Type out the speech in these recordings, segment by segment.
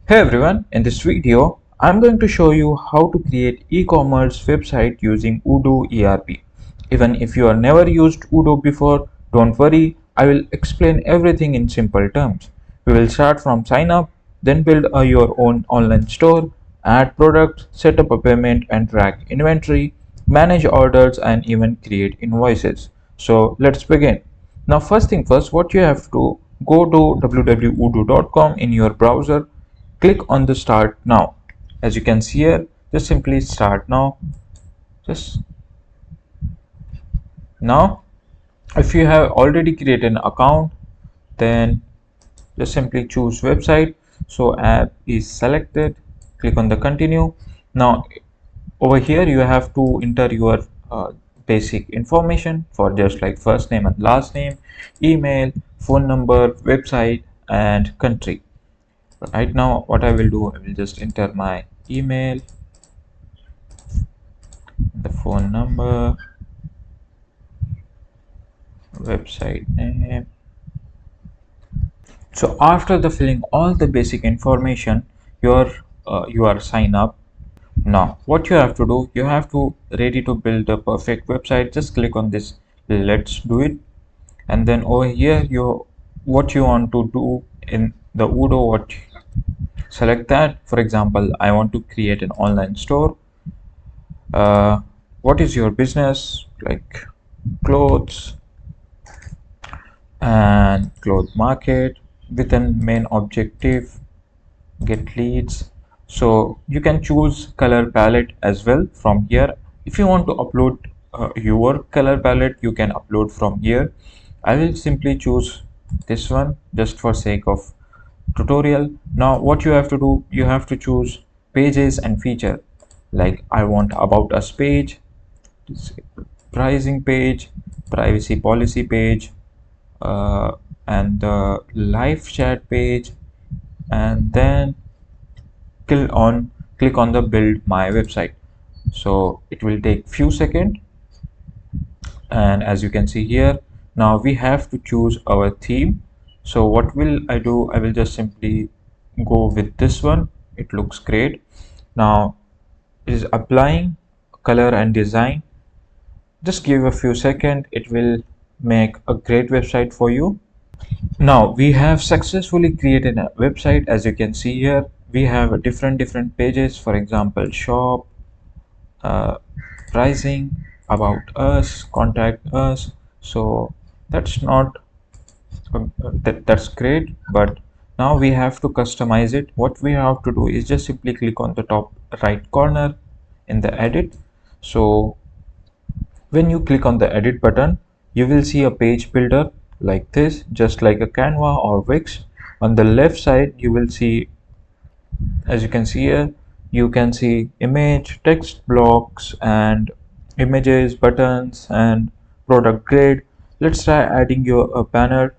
Hey everyone, in this video, I'm going to show you how to create e-commerce website using Odoo ERP. Even if you have never used Odoo before, don't worry, I will explain everything in simple terms. We will start from sign up, then build your own online store, add products, set up a payment and track inventory, manage orders and even create invoices. So let's begin. Now first thing first, what you have to go to www.odoo.com in your browser. Click on the start now. As you can see here, just simply start now. Just now, if you have already created an account, then just simply choose website. So app is selected, click on the continue. Now over here you have to enter your basic information for just like first name and last name, email, phone number, website and country. Right now what I will do, I will just enter my email, the phone number, website name. So after the filling all the basic information, you are sign up. Now what you have to do, you have to ready to build a perfect website. Just click on this let's do it, and then over here you what you want to do in the Odoo, what select that. For example, I want to create an online store. What is your business? Like clothes and cloth market with a main objective get leads. So you can choose color palette as well from here. If you want to upload your color palette, you can upload from here. I will simply choose this one just for sake of tutorial. Now what you have to do, you have to choose pages and feature. Like I want about us page, pricing page, privacy policy page, uh, and the live chat page, and then click on the build my website. So it will take few seconds, and as you can see here, now we have to choose our theme. So what will I do, I will just simply go with this one. It looks great. Now it is applying color and design. Just give a few seconds, it will make a great website for you. Now we have successfully created a website. As you can see here, we have different pages. For example, shop, uh, pricing, about us, contact us. So that's not that's great, but now we have to customize it. What we have to do is just simply click on the top right corner in the edit. So when you click on the edit button, you will see a page builder like this, just like a Canva or Wix. On the left side, you will see, as you can see here, you can see image, text blocks, and images, buttons, and product grade. Let's try adding your a banner.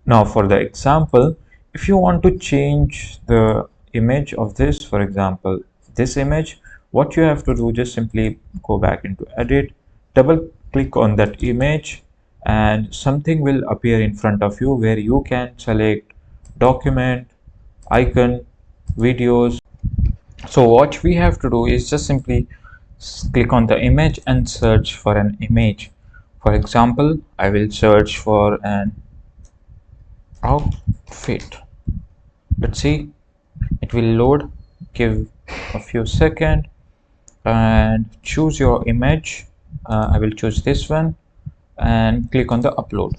Now for the example, if you want to change the image of this, for example, this image, what you have to do, just simply go back into edit, double click on that image, and something will appear in front of you where you can select document, icon, videos. So what we have to do is just simply click on the image and search for an image. For example, I will search for an outfit. Let's see, it will load. Give a few seconds and choose your image. I will choose this one and click on the upload.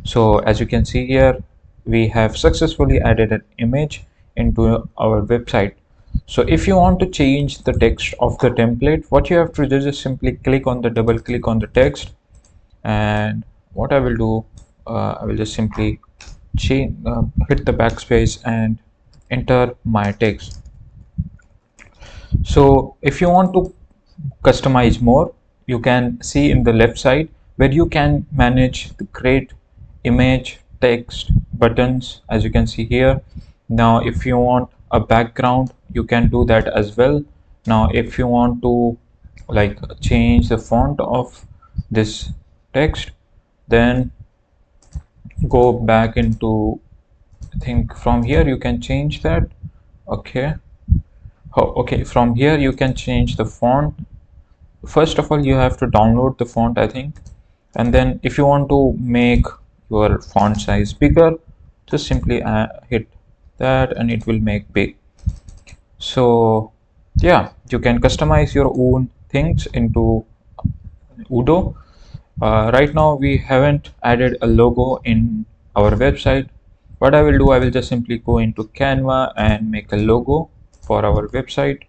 So as you can see here, we have successfully added an image into our website. So if you want to change the text of the template, what you have to do is just simply click on the double click on the text, and what I will do, I will just simply change, hit the backspace and enter my text. So if you want to customize more, you can see in the left side where you can manage the create image, text, buttons, as you can see here. Now if you want a background, you can do that as well. Now if you want to like change the font of this text, then go back into, I think from here you can change that. Okay. Oh, okay, from here you can change the font. First of all, you have to download the font, I think, and then if you want to make your font size bigger, just simply hit that and it will make big. So yeah, you can customize your own things into Odoo. Right now we haven't added a logo in our website. What I will do, I will just simply go into Canva and make a logo for our website.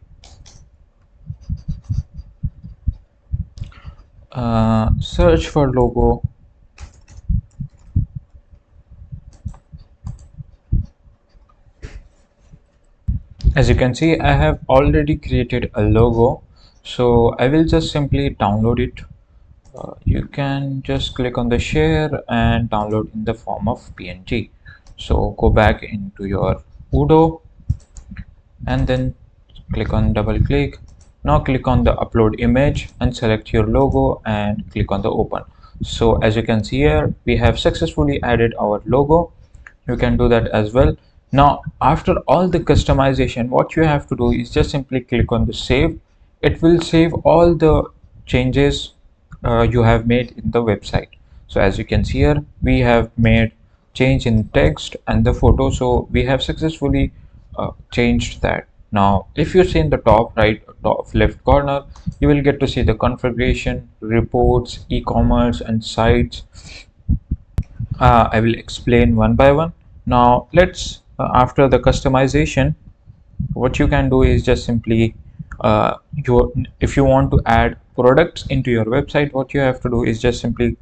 Search for logo. As you can see, I have already created a logo, so I will just simply download it. You can just click on the share and download in the form of PNG. So go back into your Odoo and then click on double click. Now click on the upload image and select your logo and click on the open. So as you can see here, we have successfully added our logo. You can do that as well. Now after all the customization, what you have to do is just simply click on the save. It will save all the changes you have made in the website. So as you can see here, we have made change in text and the photo, so we have successfully changed that. Now if you see in the top right, top left corner, you will get to see the configuration, reports, e-commerce and sites. I will explain one by one. Now let's after the customization, what you can do is just simply your if you want to add products into your website, what you have to do is just simply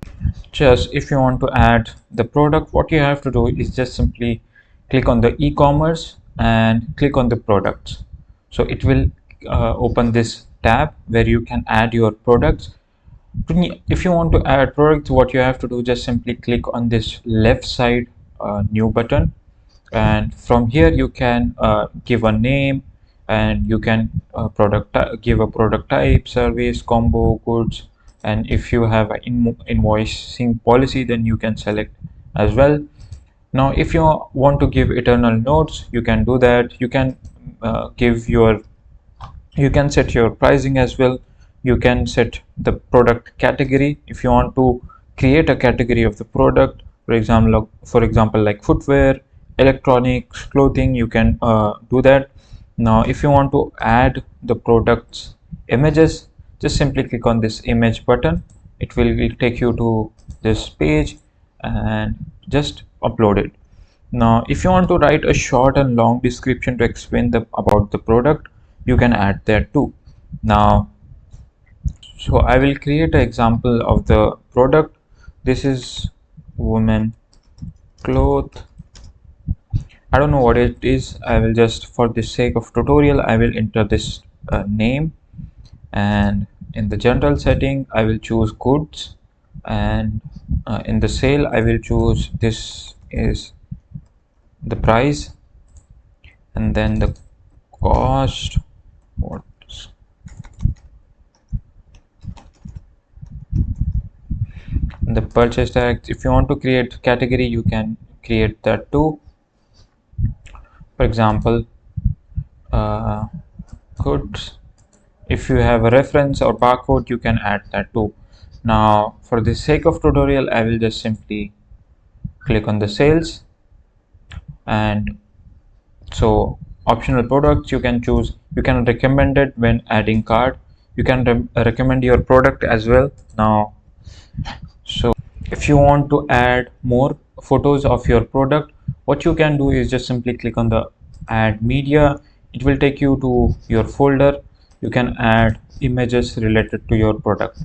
if you want to add the product, what you have to do is just simply click on the e-commerce and click on the products. So it will open this tab where you can add your products. If you want to add products, what you have to do, just simply click on this left side new button, and from here you can give a name, and you can give a product type, service, combo, goods, and if you have an invoicing policy, then you can select as well. Now if you want to give eternal notes, you can do that. You can give your you can set your pricing as well. You can set the product category if you want to create a category of the product. For example like footwear, electronics, clothing, you can do that. Now if you want to add the products images, just simply click on this image button. It will take you to this page and just upload it. Now if you want to write a short and long description to explain about the product, you can add that too. Now so I will create an example of the product. This is women cloth. I don't know what it is. I will just, for the sake of tutorial, I will enter this name, and in the general setting I will choose goods, and in the sale I will choose this is the price, and then the cost. What? The purchase tag. If you want to create category, you can create that too. For example, uh, goods. If you have a reference or barcode, you can add that too. Now for the sake of tutorial, I will just simply click on the sales, and so optional products you can choose. You can recommend it when adding cart. You can recommend your product as well. Now so if you want to add more photos of your product, what you can do is just simply click on the add media. It will take you to your folder. You can add images related to your product.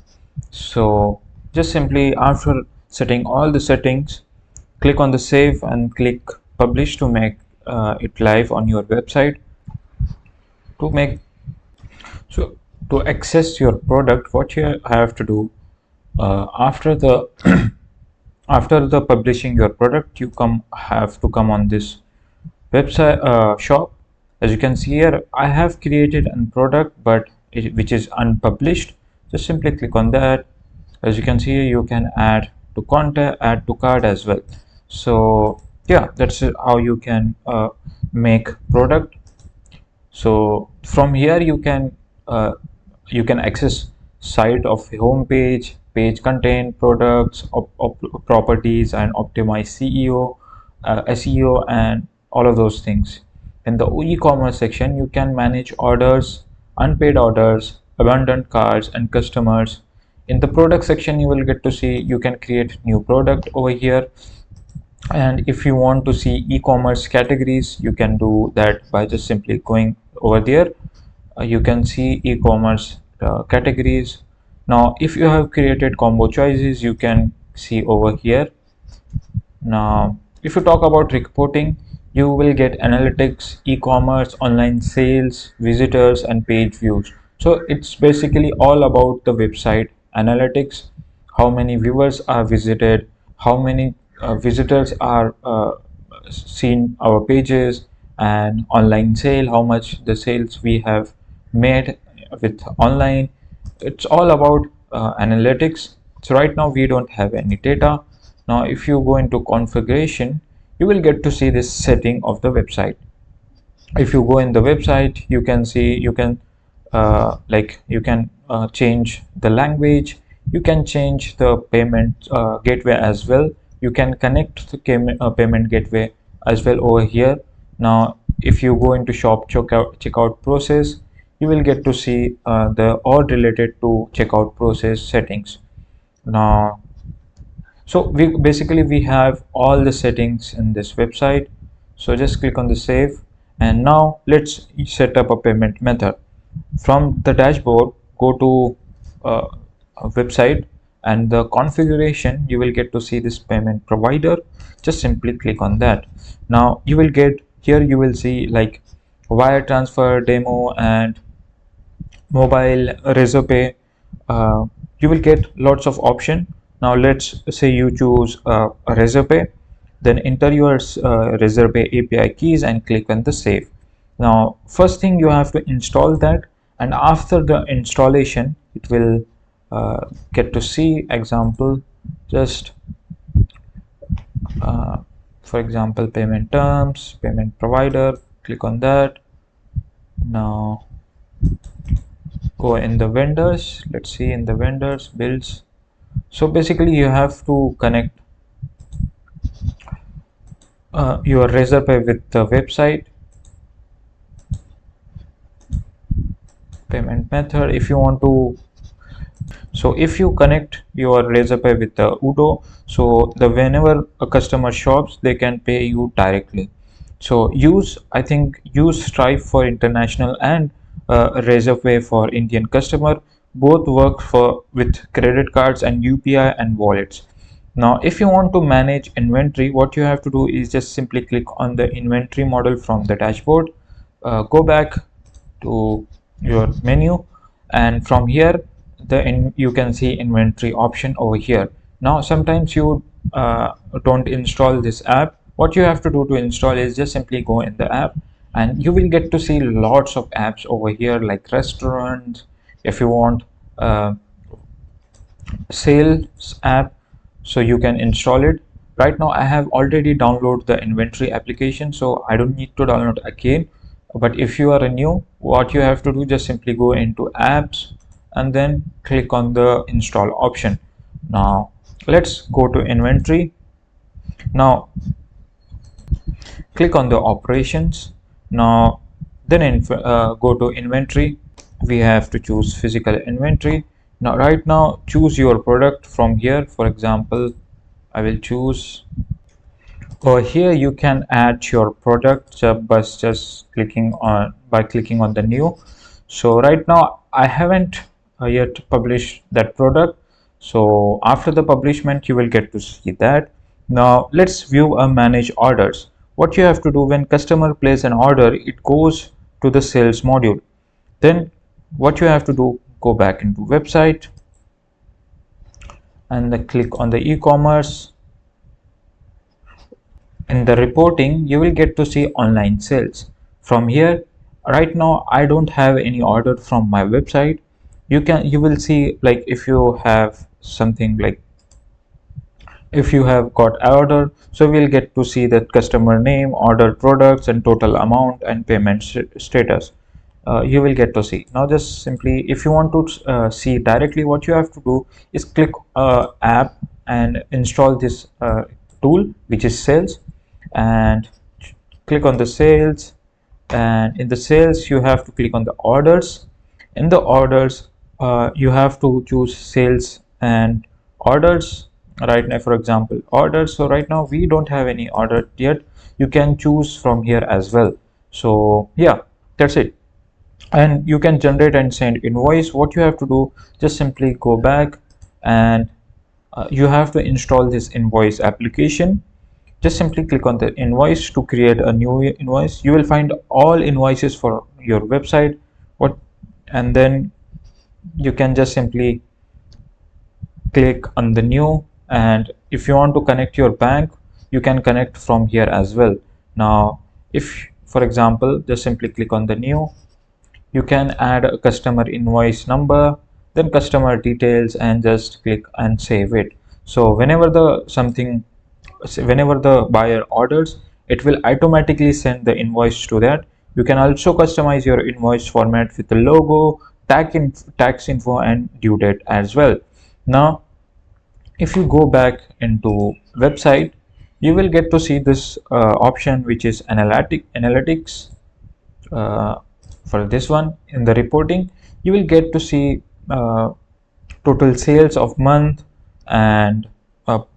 So just simply after setting all the settings, click on the save and click publish to make it live on your website. To make so to access your product, what you have to do after the after the publishing your product, you have to come on this website shop. As you can see here, I have created a product but which is unpublished. Just simply click on that. As you can see, you can add to contact, add to cart as well. So yeah, that's how you can make product. So from here uh, you can access site of home page content, products, properties, and optimize CEO, SEO, and all of those things. In the e-commerce section, you can manage orders, unpaid orders, abandoned carts, and customers. In the product section, you will get to see you can create new product over here. And if you want to see e-commerce categories, you can do that by just simply going over there. You can see e-commerce categories. Now if you have created combo choices, you can see over here. Now if you talk about reporting, you will get analytics, e-commerce, online sales, visitors, and page views. So it's basically all about the website analytics, how many viewers are visited, how many visitors are seen our pages, and online sale, how much the sales we have made with online. It's all about analytics. So right now we don't have any data. Now if you go into configuration, you will get to see this setting of the website. If you go in the website, you can see you can change the language, you can change the payment gateway as well. You can connect the payment gateway as well over here. Now if you go into shop checkout process, you will get to see the all related to checkout process settings. Now so we have all the settings in this website. So just click on the save, and now let's set up a payment method. From the dashboard, go to a website, and the configuration, you will get to see this payment provider. Just simply click on that. Now you will get here, you will see like wire transfer, demo, and mobile, Razorpay. You will get lots of option. Now let's say you choose a Razorpay, then enter your Razorpay API keys and click on the save. Now first thing, you have to install that, and after the installation it will get to see example. Just uh, for example, payment terms, payment provider, click on that. Now go in the vendors, let's see in the vendors bills. So basically you have to connect your Razorpay with the website. Payment method, if you want to, so if you connect your Razorpay with the Odoo, so the whenever a customer shops, they can pay you directly. So I think use Stripe for international, and Razorpay for Indian customer. Both work for with credit cards and UPI and wallets. Now if you want to manage inventory, what you have to do is just simply click on the inventory model from the dashboard. Go back to your menu, and from here you can see inventory option over here. Now sometimes you don't install this app. What you have to do to install is just simply go in the app, and you will get to see lots of apps over here, like restaurants. If you want sales app, so you can install it. Right now I have already downloaded the inventory application, so I don't need to download again. But if you are a new, what you have to do, just simply go into apps and then click on the install option. Now let's go to inventory. Now click on the operations. Now then go to inventory. We have to choose physical inventory. Now right now choose your product from here. For example, I will choose over here. You can add your product by just clicking on the new. So right now I haven't yet published that product, so after the publishment you will get to see that. Now let's view a manage orders. What you have to do, when customer places an order, it goes to the sales module. Then what you have to do, go back into website and then click on the e-commerce. In the reporting, you will get to see online sales. From here, right now I don't have any order from my website. You will see, like if you have something, like if you have got order, so we'll get to see that customer name, order products, and total amount, and payment status. you will get to see. Now just simply, if you want to see directly, what you have to do is click app and install this tool, which is sales, and click on the sales. And in the sales you have to click on the orders. In the orders, you have to choose sales and orders. Right now, for example, orders, so right now we don't have any order yet. You can choose from here as well. So yeah, that's it. And you can generate and send invoice. What you have to do, just simply go back, and you have to install this invoice application. Just simply click on the invoice to create a new invoice. You will find all invoices for your website. What And then you can just simply click on the new, and if you want to connect your bank, you can connect from here as well. Now if, for example, just simply click on the new, you can add a customer invoice number, then customer details, and just click and save it. So whenever the buyer orders, it will automatically send the invoice to that. You can also customize your invoice format with the logo, tax info, and due date as well. Now if you go back into website, you will get to see this option, which is analytics. uh, for this one, in the reporting, you will get to see total sales of month, and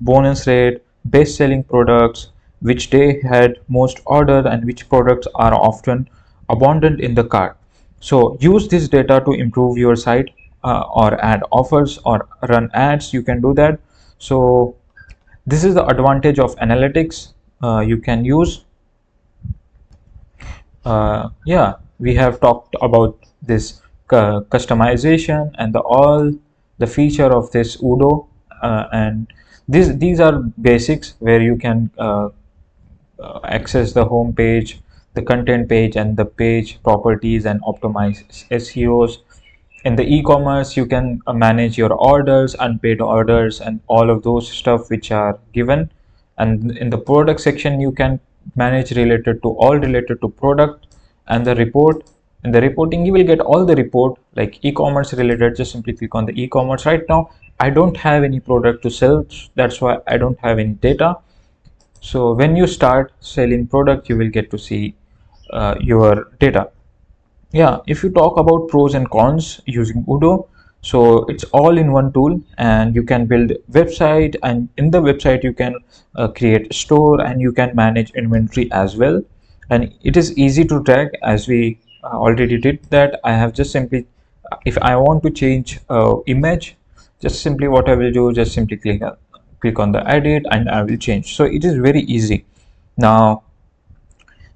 bonus rate, best selling products, which day had most order, and which products are often abundant in the cart. So use this data to improve your site, or add offers or run ads. You can do that. So this is the advantage of analytics. You can use. Yeah, we have talked about this customization and all the feature of this Odoo, and these are basics where you can access the home page, the content page, and the page properties, and optimize SEOs. In the e-commerce, you can manage your orders, unpaid orders, and all of those stuff which are given. And in the product section, you can manage related to product. And the report, in the reporting, you will get all the report like e-commerce related. Just simply click on the e-commerce. Right now I don't have any product to sell, that's why I don't have any data. So when you start selling product, you will get to see your data. Yeah, if you talk about pros and cons using Odoo, so it's all in one tool, and you can build website, and in the website you can create store, and you can manage inventory as well. And it is easy to track, as we already did that. I have just simply, if I want to change image, just simply what I will do, just simply click on the edit, and I will change. So it is very easy. Now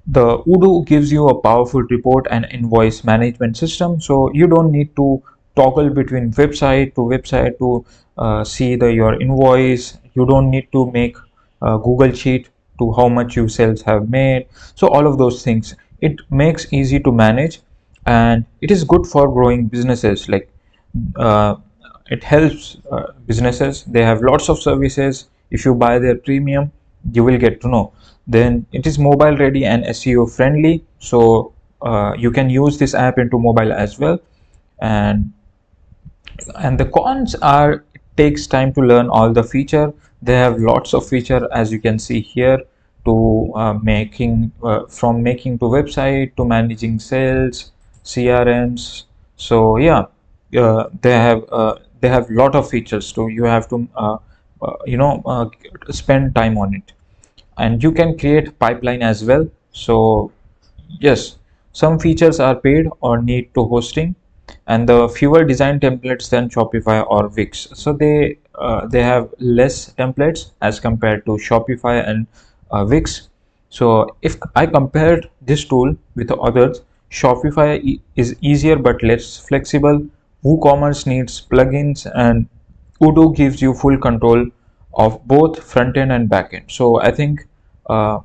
the Odoo gives you a powerful report and invoice management system, so you don't need to toggle between website to see your invoice. You don't need to make a Google sheet to how much you sales have made. So all of those things, it makes easy to manage, and it is good for growing businesses. Like uh, it helps businesses. They have lots of services. If you buy their premium, you will get to know. Then it is mobile ready and SEO friendly, so you can use this app into mobile as well. and and the cons are, it takes time to learn all the feature. They have lots of feature, as you can see here, to making from making to website to managing sales, CRMs. So yeah, they have lot of features, so you have to spend time on it. And you can create pipeline as well. So yes, some features are paid or need to hosting, and the fewer design templates than Shopify or Wix. So they have less templates as compared to Shopify and Wix. So if I compared this tool with the others, Shopify is easier but less flexible. WooCommerce needs plugins, and Odoo gives you full control of both front end and back end. So I think uh,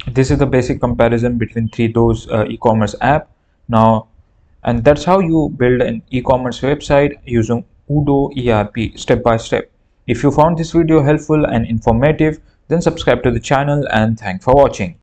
this is the basic comparison between those e-commerce app. Now, and that's how you build an e-commerce website using Odoo ERP step by step. If you found this video helpful and informative, then subscribe to the channel, and thanks for watching.